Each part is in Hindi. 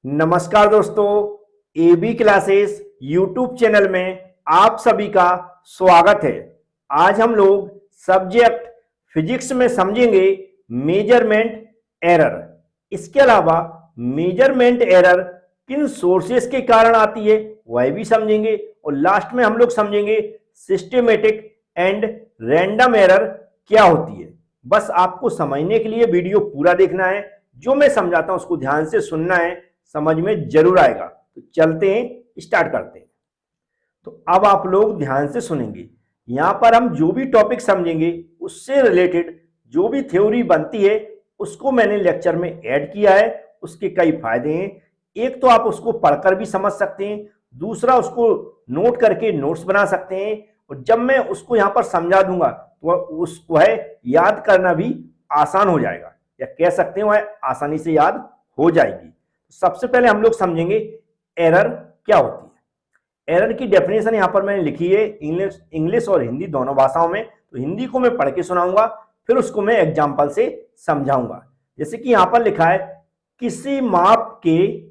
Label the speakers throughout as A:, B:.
A: नमस्कार दोस्तों, एबी क्लासेस यूट्यूब चैनल में आप सभी का स्वागत है। आज हम लोग सब्जेक्ट फिजिक्स में समझेंगे मेजरमेंट एरर। इसके अलावा मेजरमेंट एरर किन सोर्सेस के कारण आती है वह भी समझेंगे और लास्ट में हम लोग समझेंगे सिस्टेमेटिक एंड रैंडम एरर क्या होती है। बस आपको समझने के लिए वीडियो पूरा देखना है, जो मैं समझाता हूं उसको ध्यान से सुनना है, समझ में जरूर आएगा। तो चलते हैं, स्टार्ट करते हैं। तो अब आप लोग ध्यान से सुनेंगे। यहां पर हम जो भी टॉपिक समझेंगे उससे रिलेटेड जो भी थ्योरी बनती है उसको मैंने लेक्चर में ऐड किया है। उसके कई फायदे हैं। एक तो आप उसको पढ़कर भी समझ सकते हैं, दूसरा उसको नोट करके नोट्स बना सकते हैं, और जब मैं उसको यहां पर समझा दूंगा तो उसको है याद करना भी आसान हो जाएगा, या कह सकते हैं वह आसानी से याद हो जाएगी। सबसे पहले हम लोग समझेंगे एरर क्या होती है। एरर की डेफिनेशन यहां पर मैंने लिखी है इंग्लिश और हिंदी दोनों भाषाओं में। तो हिंदी को मैं पढ़ के सुनाऊंगा, फिर उसको मैं एग्जांपल से समझाऊंगा। जैसे कि यहां पर लिखा है, किसी माप के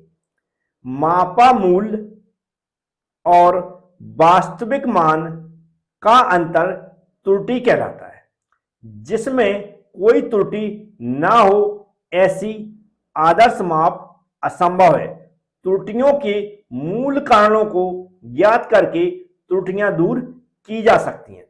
A: मापा मूल्य और वास्तविक मान का अंतर त्रुटि कहलाता है। जिसमें कोई त्रुटि ना हो ऐसी आदर्श माप असंभव है। त्रुटियों के मूल कारणों को ज्ञात करके त्रुटियां दूर की जा सकती हैं।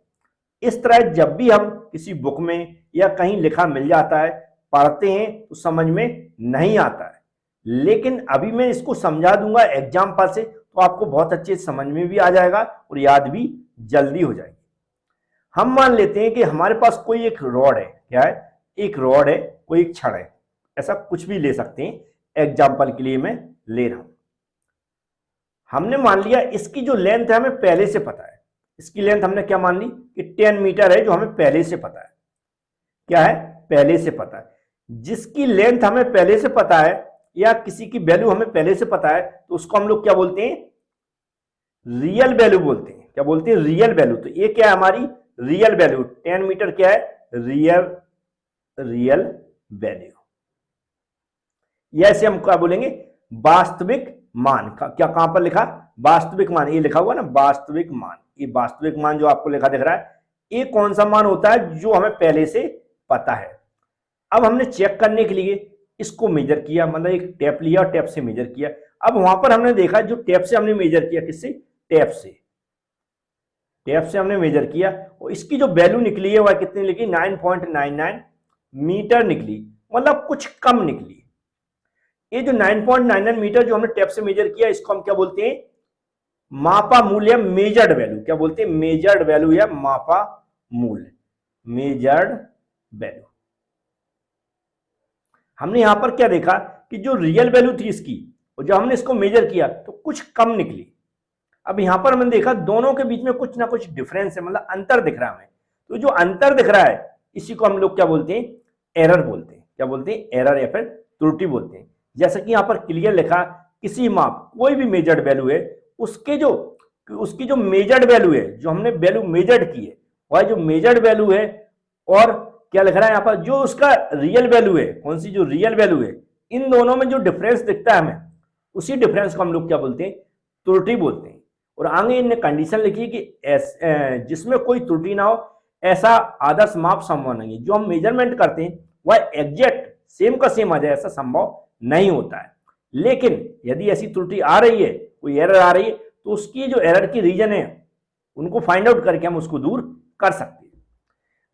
A: इस तरह जब भी हम किसी बुक में या कहीं लिखा मिल जाता है, पढ़ते हैं तो समझ में नहीं आता है, लेकिन अभी मैं इसको समझा दूंगा एग्जाम्पल से, तो आपको बहुत अच्छे समझ में भी आ जाएगा और याद भी जल्दी हो जाएगी। हम मान लेते हैं कि हमारे पास कोई एक रॉड है। क्या है? एक रॉड है, कोई एक छड़ है, ऐसा कुछ भी ले सकते हैं। एग्जाम्पल के लिए मैं ले रहा हूं। हमने मान लिया इसकी जो लेंथ है हमें पहले से पता है। इसकी लेंथ हमने क्या मान ली कि 10 मीटर है, जो हमें पहले से पता है। क्या है? पहले से पता है। जिसकी लेंथ हमें पहले से पता है या किसी की वैल्यू हमें पहले से पता है, तो उसको हम लोग क्या बोलते हैं? रियल वैल्यू बोलते हैं। क्या बोलते हैं? Real value. तो ये क्या है? हमारी रियल वैल्यू 10 मीटर क्या है? Real value. ऐसे हम क्या बोलेंगे? वास्तविक मान का। क्या कहां पर लिखा? वास्तविक मान। ये लिखा हुआ ना, वास्तविक मान। ये वास्तविक मान जो आपको लिखा दिख रहा है, ये कौन सा मान होता है? जो हमें पहले से पता है। अब हमने चेक करने के लिए इसको मेजर किया, मतलब एक टेप लिया और टेप से मेजर किया। अब वहां पर हमने देखा जो टेप से हमने मेजर किया, किससे? टेप से हमने मेजर किया, और इसकी जो वैल्यू निकली है वह कितनी निकली? 9.99 मीटर निकली, मतलब कुछ कम निकली। ये जो 9.99 मीटर जो हमने टेप से मेजर किया, इसको हम क्या बोलते हैं? मापा मूल्य, मेजर्ड वैल्यू। क्या बोलते हैं? मेजर्ड वैल्यू या मापा मूल्य, मेजर्ड वैल्यू। हमने यहां पर क्या देखा कि जो रियल वैल्यू थी इसकी, और जब हमने इसको मेजर किया तो कुछ कम निकली। अब यहां पर हमने देखा दोनों के बीच में कुछ ना कुछ डिफरेंस है, मतलब अंतर दिख रहा है हमें। तो जो अंतर दिख रहा है इसी को हम लोग क्या बोलते हैं? एरर बोलते हैं। क्या बोलते हैं? एरर या फिर त्रुटि बोलते हैं। जैसे कि यहां पर क्लियर लिखा, किसी माप, कोई भी मेजर्ड वैल्यू है, उसकी जो मेजर्ड वैल्यू है, जो हमने वैल्यू मेजर्ड की है, वह जो मेजर्ड वैल्यू है, और क्या लिख रहा है यहां पर? जो उसका रियल वैल्यू है, कौन सी? जो रियल वैल्यू है, इन दोनों में जो डिफरेंस दिखता है हमें, उसी डिफरेंस को हम लोग क्या बोलते हैं? त्रुटि बोलते हैं। और आगे इनने कंडीशन लिखी है कि जिसमें कोई त्रुटि ना हो ऐसा आदर्श माप संभव नहीं है। जो हम मेजरमेंट करते हैं वह एग्जैक्ट सेम का सेम आ जाए, ऐसा संभव नहीं होता है। लेकिन यदि ऐसी त्रुटि आ रही है, कोई एरर आ रही है, तो उसकी जो एरर की रीजन है उनको फाइंड आउट करके हम उसको दूर कर सकते हैं।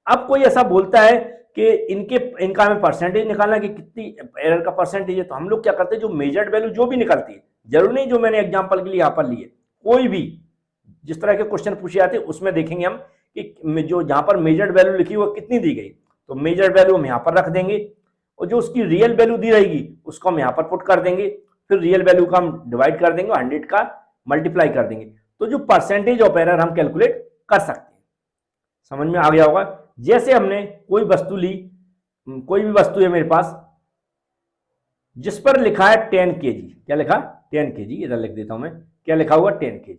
A: अब कोई ऐसा बोलता है कि इनका हमें परसेंटेज निकालना कि कितनी एरर का परसेंटेज है, तो हम लोग क्या करते हैं? जो मेजर्ड वैल्यू जो भी निकलती है, जरूर नहीं जो मैंने एग्जांपल के लिए यहां पर ली है, कोई भी जिस तरह के क्वेश्चन पूछे जाते हैं उसमें देखेंगे हम कि जो जहां पर मेजर्ड वैल्यू लिखी हुई कितनी दी गई, तो मेजर्ड वैल्यू हम यहां पर रख देंगे, और जो उसकी रियल वैल्यू दी रहेगी उसको हम यहां पर पुट कर देंगे। फिर रियल वैल्यू का हम डिवाइड कर देंगे, 100 का मल्टीप्लाई कर देंगे, तो जो परसेंटेज ऑफ एरर हम कैलकुलेट कर सकते हैं। समझ में आ गया होगा? जैसे हमने कोई वस्तु ली, कोई भी वस्तु है मेरे पास जिस पर लिखा है 10 kg। क्या लिखा? 10 kg। इधर लिख देता हूं मैं, क्या लिखा हुआ? 10 kg।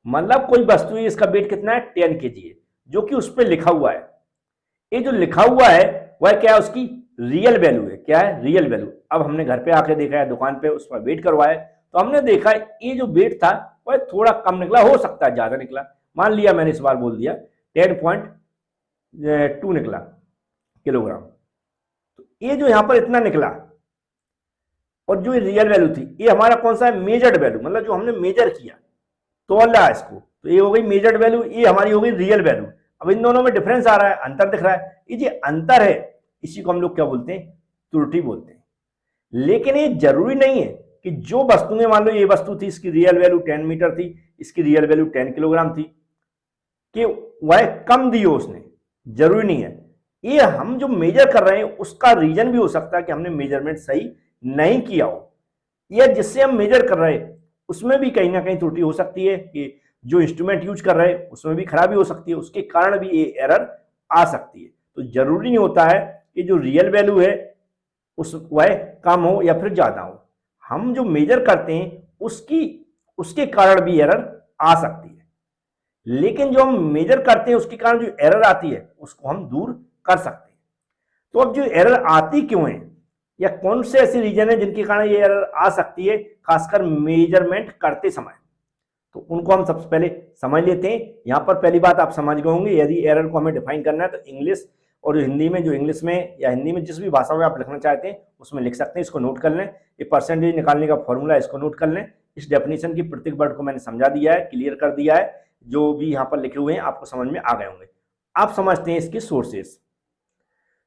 A: मतलब कोई वस्तु है, इसका वेट कितना है? 10 kg है, जो कि उस पर लिखा हुआ है। ये जो लिखा हुआ है वह क्या है? उसकी रियल वैल्यू है। क्या है? Real value. अब हमने घर पे आके देखा है, दुकान पे उस पर वेट करवाया, तो हमने देखा ये जो वेट था वह थोड़ा कम निकला, हो सकता है ज्यादा निकला। मान लिया मैंने इस बार बोल दिया 10.2 निकला किलोग्राम। तो ये जो यहाँ पर इतना निकला, और जो रियल वैल्यू थी, ये हमारा कौन सा है? मेजर्ड वैल्यू, मतलब जो हमने मेजर किया, तोला इसको, तो ये हो गई मेजर्ड वैल्यू, ये हमारी हो गई रियल वैल्यू। अब इन दोनों में डिफरेंस आ रहा है, अंतर दिख रहा है, ये जो अंतर है इसी को हम लोग क्या बोलते हैं? त्रुटि बोलते हैं। लेकिन ये जरूरी नहीं है कि जो वस्तुएं, मान लो ये वस्तु थी, इसकी रियल वैल्यू 10 मीटर थी, इसकी रियल वैल्यू 10 किलोग्राम थी, कि वह कम दी हो उसने, जरूरी नहीं है। ये हम जो मेजर कर रहे हैं उसका रीजन भी हो सकता है कि हमने मेजरमेंट सही नहीं किया हो, या जिससे हम मेजर कर रहे हैं उसमें भी कहीं ना कहीं त्रुटि हो सकती है, कि जो इंस्ट्रूमेंट यूज कर रहे हैं उसमें भी खराबी हो सकती है, उसके कारण भी ये एरर आ सकती है। तो जरूरी नहीं होता है कि जो रियल वैल्यू है उस वह कम हो या फिर ज्यादा हो, हम जो मेजर करते हैं उसके कारण भी एरर आ सकती है। लेकिन जो हम मेजर करते हैं उसके कारण जो एरर आती है उसको हम दूर कर सकते हैं। तो अब जो एरर आती क्यों है, या कौन से ऐसे रीजन है जिनके कारण ये एरर आ सकती है, खासकर मेजरमेंट करते समय, तो उनको हम सबसे पहले समझ लेते हैं। यहां पर पहली बात आप समझ गए होंगे, यदि एरर को हमें डिफाइन करना है तो इंग्लिश और हिंदी में, जो इंग्लिश में या हिंदी में जिस भी भाषा में आप लिखना चाहते हैं उसमें लिख सकते हैं। इसको नोट कर लें। ये परसेंटेज निकालने का फॉर्मूला, इसको नोट कर लें। इस डेफिनेशन की प्रत्येक वर्ड को मैंने समझा दिया है, क्लियर कर दिया है, जो भी यहाँ पर लिखे हुए हैं आपको समझ में आ गए होंगे। आप समझते हैं इसके सोर्सेस।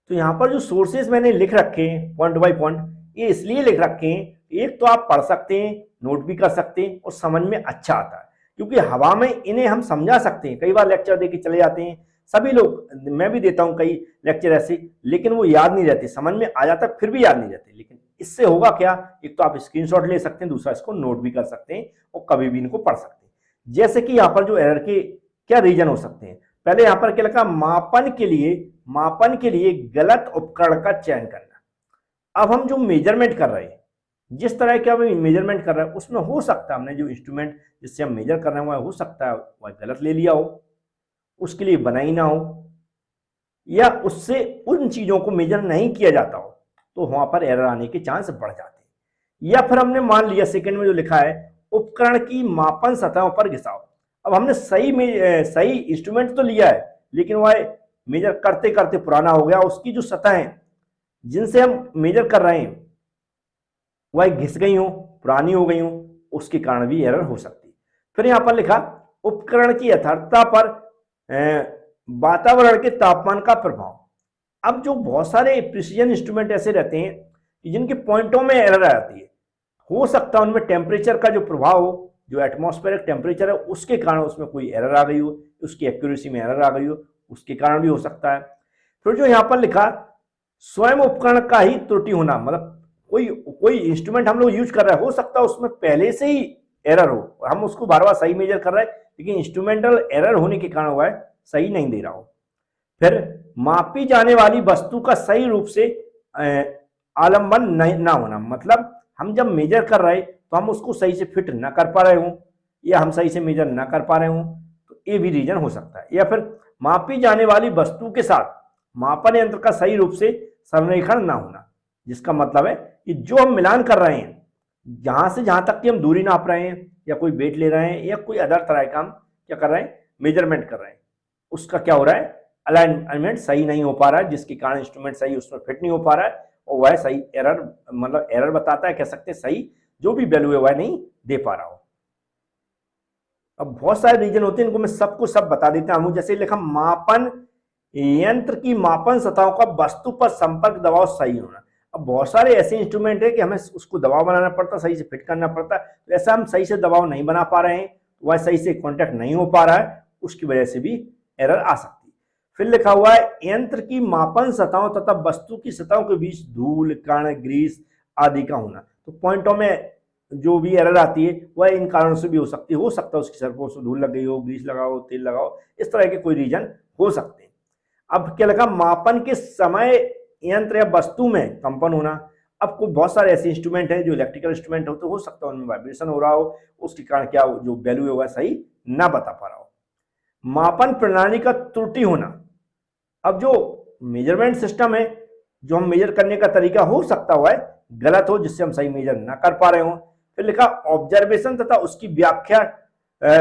A: तो यहाँ पर जो सोर्सेस मैंने लिख रखे हैं पॉइंट बाय पॉइंट, ये इसलिए लिख रखे हैं, एक तो आप पढ़ सकते हैं, नोट भी कर सकते हैं और समझ में अच्छा आता है, क्योंकि हवा में इन्हें हम समझा सकते हैं। कई बार लेक्चर देके चले जाते हैं सभी लोग, मैं भी देता हूं कई लेक्चर ऐसे, लेकिन वो याद नहीं रहते, समझ में आ जाता फिर भी याद नहीं रहते। लेकिन इससे होगा क्या, एक तो आप स्क्रीनशॉट ले सकते हैं, दूसरा इसको नोट भी कर सकते हैं और कभी भी इनको पढ़ सकते हैं। जैसे कि यहाँ पर जो एरर के क्या रीजन हो सकते हैं, पहले यहाँ पर क्या लिखा, मापन के लिए गलत उपकरण का चयन करना। अब हम जो मेजरमेंट कर रहे हैं, जिस तरह के हम मेजरमेंट कर रहे हैं उसमें हो सकता है हमने जो इंस्ट्रूमेंट जिससे हम मेजर कर रहे हैं वह हो सकता है वह गलत ले लिया हो, उसके लिए बनाई ना हो, या उससे उन चीजों को मेजर नहीं किया जाता हो, तो वहां पर एरर आने के चांस बढ़ जाते हैं। या फिर हमने मान लिया सेकंड में जो लिखा है, उपकरण की मापन सतहों पर घिसाव। अब हमने सही इंस्ट्रूमेंट तो लिया है, लेकिन वह मेजर करते करते पुराना हो गया, उसकी जो सतह है जिनसे हम मेजर कर रहे हैं वह घिस गई हो, पुरानी हो गई हो, उसके कारण भी एरर हो सकती है। फिर यहां पर लिखा, उपकरण की यथार्थता पर वातावरण के तापमान का प्रभाव। अब जो बहुत सारे प्रिसीजन इंस्ट्रूमेंट ऐसे रहते हैं जिनके पॉइंटों में एरर आती है, हो सकता है उनमें टेम्परेचर का जो प्रभाव हो, जो एटमॉस्फेरिक टेम्परेचर है उसके कारण उसमें कोई एरर आ गई हो, उसकी एक्यूरेसी में एरर आ गई हो, उसके कारण भी हो सकता है। फिर जो यहां पर लिखा, स्वयं उपकरण का ही त्रुटि होना, मतलब कोई इंस्ट्रूमेंट हम लोग यूज कर रहे हैं, हो सकता है उसमें पहले से ही एरर हो और हम उसको बार बार सही मेजर कर रहे हैं, लेकिन इंस्ट्रूमेंटल एरर होने के कारण हुआ है सही नहीं दे रहा हो। फिर मापी जाने वाली वस्तु का सही रूप से आलंबन ना होना, मतलब हम जब मेजर कर रहे तो हम उसको सही से फिट ना कर पा रहे हो, या हम सही से मेजर ना कर पा रहे हो, तो ये भी रीजन हो सकता है। या फिर मापी जाने वाली वस्तु के साथ मापन यंत्र का सही रूप से संरेखण ना होना, जिसका मतलब है कि जो हम मिलान कर रहे हैं, जहां से जहां तक की हम दूरी नाप रहे हैं, या कोई वेट ले रहे हैं, या कोई अदर तरह का हम क्या कर रहे हैं, मेजरमेंट कर रहे हैं, उसका क्या हो रहा है, अलाइनमेंट सही नहीं हो पा रहा है, जिसके कारण इंस्ट्रूमेंट सही उसमें फिट नहीं हो पा रहा है, और वह सही एरर, मतलब एरर बताता है, कह सकते हैं सही जो भी वैल्यू है वह नहीं दे पा रहा हो। अब बहुत सारे रीजन होते हैं, इनको मैं सबको सब बता देता हूं। जैसे लिखा, मापन यंत्र की मापन सतहों का वस्तु पर संपर्क दबाव सही होना। अब बहुत सारे ऐसे इंस्ट्रूमेंट है कि हमें उसको दबाव बनाना पड़ता, सही से फिट करना पड़ता, तो ऐसा हम सही से दबाव नहीं बना पा रहे हैं, वह सही से कॉन्टेक्ट नहीं हो पा रहा है, उसकी वजह से भी एरर आ सकती है। फिर लिखा हुआ है, यंत्र की मापन सतहों तथा वस्तु की सतहों के बीच धूल, कण, ग्रीस आदि का होना। तो पॉइंटों में जो भी एरर आती है वह इन कारणों से भी हो सकती है। हो सकता है उसकी सरफों से धूल लग गई हो, ग्रीस लगाओ, तेल लगाओ, इस तरह के कोई रीजन हो सकते हैं। अब क्या लगा, मापन के समय यंत्र या वस्तु में कंपन होना। अब कोई बहुत सारे ऐसे इंस्ट्रूमेंट है जो इलेक्ट्रिकल इंस्ट्रूमेंट होते, हो सकता है उनमें वाइब्रेशन हो रहा हो, उसके कारण क्या जो वैल्यू है वह सही ना बता पा रहा हो। मापन प्रणाली का त्रुटि होना। अब जो मेजरमेंट सिस्टम है, जो हम मेजर करने का तरीका हो सकता हुआ है गलत हो, जिससे हम सही मेजर ना कर पा रहे हो। फिर लिखा ऑब्जर्वेशन तथा उसकी व्याख्या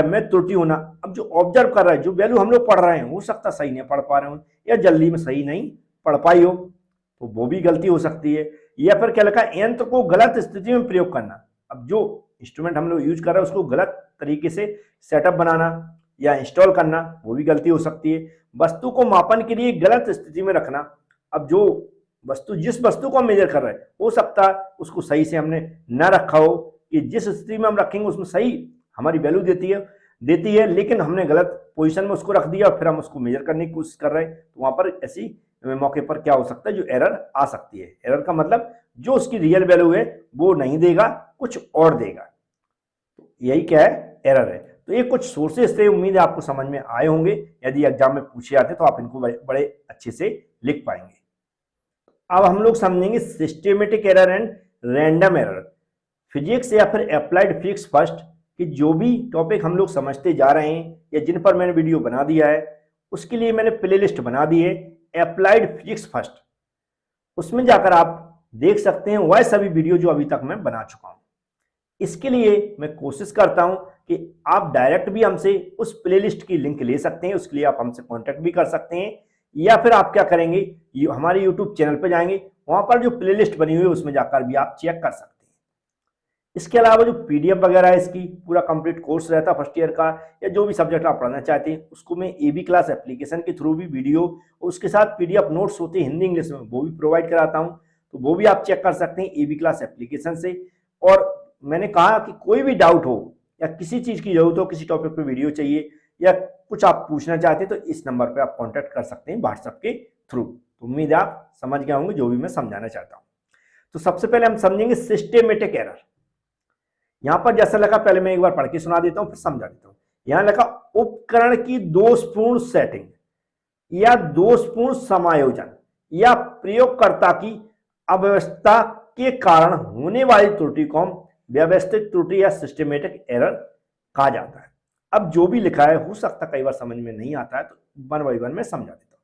A: में त्रुटि होना। अब जो ऑब्जर्व कर रहा है, जो वैल्यू हम लोग पढ़ रहे हैं, हो सकता सही नहीं पढ़ पा रहे हो या जल्दी में सही नहीं पढ़ पाई हो, तो वो भी गलती हो सकती है। या फिर क्या लिखा, यंत्र को गलत स्थिति में प्रयोग करना। अब जो इंस्ट्रूमेंट हम लोग यूज कर रहे हैं उसको गलत तरीके से सेटअप बनाना या इंस्टॉल करना, वो भी गलती हो सकती है। वस्तु को मापन के लिए गलत स्थिति में रखना। अब जो वस्तु, जिस वस्तु को हम मेजर कर रहे हैं, हो सकता है उसको सही से हमने न रखा हो, कि जिस स्थिति में हम रखेंगे उसमें सही हमारी वैल्यू देती है, लेकिन हमने गलत पोजीशन में उसको रख दिया और फिर हम उसको मेजर करने की कोशिश कर रहे हैं, तो वहां पर ऐसी मौके पर क्या हो सकता है, जो एरर आ सकती है। एरर का मतलब जो उसकी रियल वैल्यू है वो नहीं देगा, कुछ और देगा, तो यही क्या है, एरर है। तो ये कुछ सोर्सेस थे, उम्मीद है आपको समझ में आए होंगे। यदि एग्जाम में पूछे जाते तो आप इनको बड़े अच्छे से लिख पाएंगे। अब हम लोग समझेंगे systematic error and random error. Physics या फिर अप्लाइड फिजिक्स फर्स्ट कि जो भी टॉपिक हम लोग समझते जा रहे हैं या जिन पर मैंने वीडियो बना दिया है, उसके लिए मैंने प्लेलिस्ट बना दी है अप्लाइड फिजिक्स फर्स्ट। उसमें जाकर आप देख सकते हैं वह सभी वीडियो जो अभी तक मैं बना चुका हूं। इसके लिए मैं कोशिश करता हूं कि आप डायरेक्ट भी हमसे उस प्लेलिस्ट की लिंक ले सकते हैं, उसके लिए आप हमसे कांटेक्ट भी कर सकते हैं, या फिर आप क्या करेंगे, हमारे यूट्यूब चैनल पर जाएंगे, वहां पर जो प्लेलिस्ट बनी हुई है उसमें जाकर भी आप चेक कर सकते हैं। इसके अलावा जो पीडीएफ वगैरह है, इसकी पूरा कंप्लीट कोर्स रहता है फर्स्ट ईयर का, या जो भी सब्जेक्ट आप पढ़ना चाहते हैं, उसको मैं एबी क्लास एप्लीकेशन के थ्रू भी वीडियो और उसके साथ पीडीएफ नोट्स होते हैं हिंदी इंग्लिश में, वो भी प्रोवाइड कराता हूं, तो वो भी आप चेक कर सकते हैं एबी क्लास एप्लीकेशन से। और मैंने कहा कि कोई भी डाउट हो या किसी चीज की जरूरत हो, किसी टॉपिक पे वीडियो चाहिए या कुछ आप पूछना चाहते हैं, तो इस नंबर पे आप कांटेक्ट कर सकते हैं व्हाट्सएप के थ्रू। तो उम्मीद है आप समझ गए होंगे जो भी मैं समझाना चाहता हूं। तो सबसे पहले हम समझेंगे सिस्टेमेटिक एरर। यहां पर जैसा लगा, पहले मैं एक बार पढ़ के सुना देता हूं फिर समझा देता हूं। यहां लिखा उपकरण की दोषपूर्ण सेटिंग या दोषपूर्ण समायोजन या प्रयोगकर्ता की अव्यवस्था के कारण होने वाली त्रुटि को व्यवस्थित त्रुटि या सिस्टेमेटिक एरर कहा जाता है। अब जो भी लिखा है, हो सकता कई बार समझ में नहीं आता है, तो वन बाई वन में समझा देता हूं।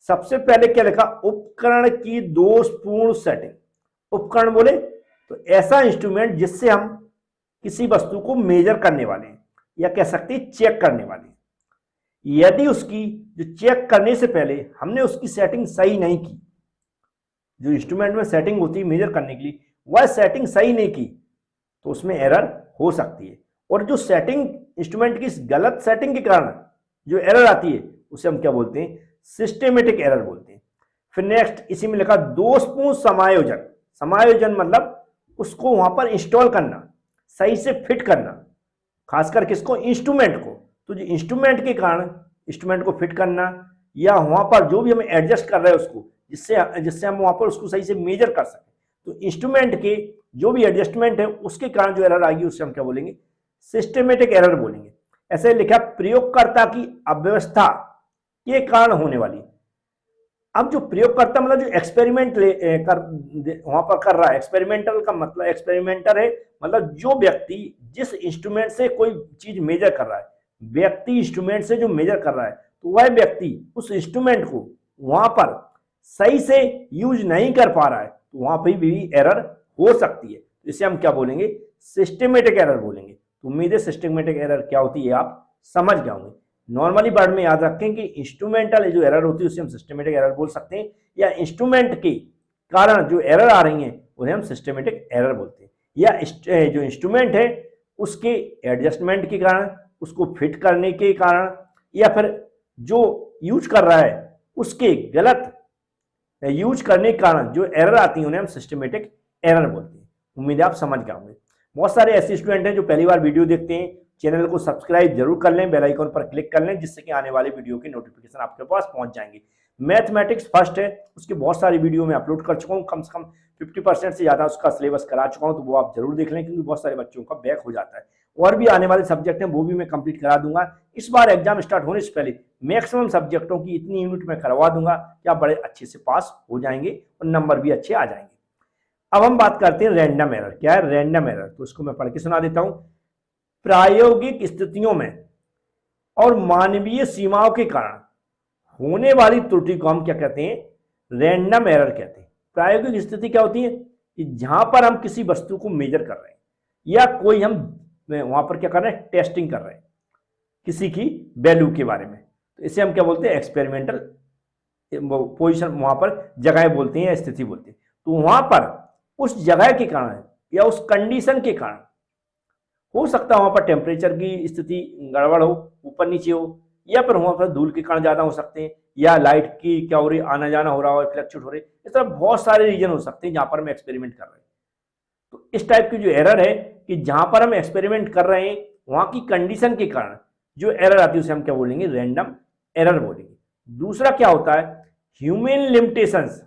A: सबसे पहले क्या लिखा, उपकरण की दोषपूर्ण सेटिंग। उपकरण बोले तो ऐसा इंस्ट्रूमेंट जिससे हम किसी वस्तु को मेजर करने वाले हैं, या कह सकते हैं चेक करने वाले हैं। यदि उसकी जो चेक करने से पहले हमने उसकी सेटिंग सही नहीं की, जो इंस्ट्रूमेंट में सेटिंग होती है मेजर करने के लिए, वह सेटिंग सही नहीं की, तो उसमें एरर हो सकती है। और जो सेटिंग इंस्ट्रूमेंट की गलत सेटिंग के कारण जो एरर आती है, उसे हम क्या बोलते हैं, सिस्टेमेटिक एरर बोलते हैं। फिर नेक्स्ट इसी में लिखा दोषपूर्ण समायोजन। समायोजन मतलब उसको वहां पर इंस्टॉल करना, सही से फिट करना, खासकर किसको, इंस्ट्रूमेंट को। तो जो इंस्ट्रूमेंट के कारण इंस्ट्रूमेंट को फिट करना, या वहां पर जो भी हम एडजस्ट कर रहे हैं उसको, जिससे हम वहां पर उसको सही से मेजर कर सकें, तो इंस्ट्रूमेंट के जो भी एडजस्टमेंट है उसके कारण जो एरर आएगी उसे हम क्या बोलेंगे, सिस्टेमेटिक एरर बोलेंगे। ऐसे लिखा प्रयोगकर्ता की अव्यवस्था के कारण होने वाली। अब जो प्रयोगकर्ता मतलब जो एक्सपेरिमेंट वहां पर कर रहा है, एक्सपेरिमेंटल का मतलब एक्सपेरिमेंटर है, मतलब जो व्यक्ति जिस इंस्ट्रूमेंट से कोई चीज मेजर कर रहा है, व्यक्ति इंस्ट्रूमेंट से जो मेजर कर रहा है, तो वह व्यक्ति उस इंस्ट्रूमेंट को वहां पर सही से यूज नहीं कर पा रहा है, तो वहां पर भी एरर हो सकती है। तो इसे हम क्या बोलेंगे, सिस्टेमेटिक एरर बोलेंगे। तो उम्मीद है सिस्टेमेटिक एरर क्या होती है आप समझ गए होंगे। नॉर्मली वर्ड में याद रखें कि इंस्ट्रूमेंटल जो एरर होती है उसे हम सिस्टेमेटिक एरर बोल सकते हैं, या इंस्ट्रूमेंट के कारण जो एरर आ रही हैं उन्हें हम सिस्टेमेटिक एरर बोलते हैं, या जो इंस्ट्रूमेंट है उसके एडजस्टमेंट के कारण, उसको फिट करने के कारण, या फिर जो यूज कर रहा है उसके गलत यूज करने के कारण जो एरर आती है उन्हें हम सिस्टेमेटिक एरर बोलते हैं। उम्मीद है आप समझ गए होंगे। बहुत सारे ऐसे स्टूडेंट हैं जो पहली बार वीडियो देखते हैं, चैनल को सब्सक्राइब जरूर कर लें, बेल आइकन पर क्लिक कर लें, जिससे कि आने वाले वीडियो के नोटिफिकेशन आपके पास पहुंच जाएंगे। मैथमेटिक्स फर्स्ट है, उसके बहुत सारी वीडियो मैं अपलोड कर चुका हूं, कम से कम 50% से ज्यादा उसका सिलेबस करा चुका हूं, तो वो आप जरूर देख लें, क्योंकि बहुत सारे बच्चों का बैक हो जाता है। और भी आने वाले सब्जेक्ट हैं वो भी मैं कंप्लीट करा दूंगा। इस बार एग्जाम स्टार्ट होने से पहले मैक्सिमम सब्जेक्टों की इतनी यूनिट में करवा दूंगा कि आप बड़े अच्छे से पास हो जाएंगे और नंबर भी अच्छे आ जाएंगे। अब हम बात करते हैं रैंडम एरर। क्या है रैंडम एरर, तो इसको मैं पढ़ के सुना देता हूं। प्रायोगिक स्थितियों में और मानवीय सीमाओं के कारण होने वाली त्रुटि को हम क्या कहते हैं, रैंडम एरर कहते हैं। प्रायोगिक स्थिति क्या होती है कि जहां पर हम किसी वस्तु को मेजर कर रहे हैं या कोई हम वहां पर क्या कर रहे हैं, टेस्टिंग कर रहे हैं किसी की वैल्यू के बारे में, तो इसे हम क्या बोलते हैं, एक्सपेरिमेंटल पोजीशन, वहां पर जगह बोलते हैं या स्थिति बोलते हैं। तो वहां पर उस जगह के कारण या उस कंडीशन के कारण हो सकता है वहां पर टेम्परेचर की स्थिति गड़बड़ हो, ऊपर नीचे हो, या फिर वहां पर धूल के कारण ज्यादा हो सकते हैं, या लाइट की क्या हो रही, आना जाना हो रहा हो, फ्लक्चुएट हो रही, इस तरह बहुत सारे रीजन हो सकते हैं जहां पर हम एक्सपेरिमेंट कर रहे हैं। तो इस टाइप की जो एरर है कि जहां पर हम एक्सपेरिमेंट कर रहे हैं वहां की कंडीशन के कारण जो एरर आती है उसे हम क्या बोलेंगे, रैंडम एरर बोलेंगे। दूसरा क्या होता है, ह्यूमन लिमिटेशंस।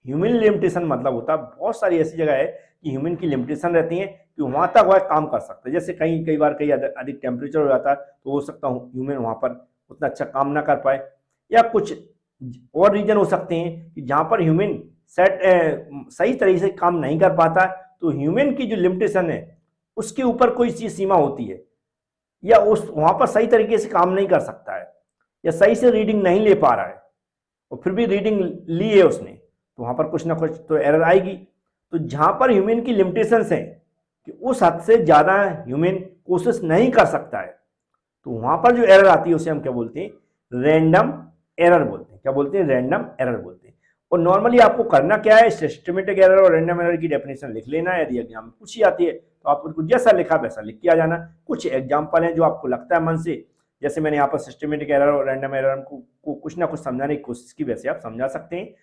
A: ह्यूमन लिमिटेशन मतलब होता है बहुत सारी ऐसी जगह है कि ह्यूमन की लिमिटेशन रहती है कि वहां तक वह काम कर सकता है। जैसे कई बार अधिक टेम्परेचर हो जाता है तो हो सकता है ह्यूमन वहां पर उतना अच्छा काम ना कर पाए, या कुछ और रीजन हो सकते हैं कि जहां पर ह्यूमन सही तरीके से काम नहीं कर पाता, तो ह्यूमन की जो लिमिटेशन है उसके ऊपर कोई चीज सीमा होती है, या उस वहां पर सही तरीके से काम नहीं कर सकता है, या सही से रीडिंग नहीं ले पा रहा है, और फिर भी रीडिंग ली है उसने, तो वहां पर कुछ ना कुछ तो एरर आएगी। तो जहां पर ह्यूमन की लिमिटेशंस हैं कि उस हद से ज्यादा ह्यूमन कोशिश नहीं कर सकता है, तो वहां पर जो एरर आती है उसे हम क्या बोलते हैं, रैंडम एरर बोलते हैं। क्या बोलते हैं, रैंडम एरर बोलते हैं। और नॉर्मली आपको करना क्या है, सिस्टमेटिक एरर और रैंडम एरर की डेफिनेशन लिख लेना है। यदि एग्जाम में पूछी आती है तो आप उनको जैसा लिखा वैसा लिख के आ जाना। कुछ एग्जाम्पल हैं जो आपको लगता है मन से, जैसे मैंने यहाँ पर सिस्टमेटिक एरर और रैंडम एरर को कुछ ना कुछ समझाने की कोशिश की, वैसे आप समझा सकते हैं।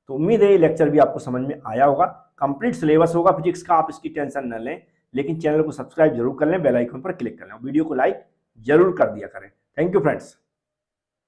A: तो उम्मीद है ये लेक्चर भी आपको समझ में आया होगा। कंप्लीट सिलेबस होगा फिजिक्स का, आप इसकी टेंशन न लें, लेकिन चैनल को सब्सक्राइब जरूर कर लें, बेल आइकन पर क्लिक कर लें, वीडियो को लाइक जरूर कर दिया करें। Thank you friends.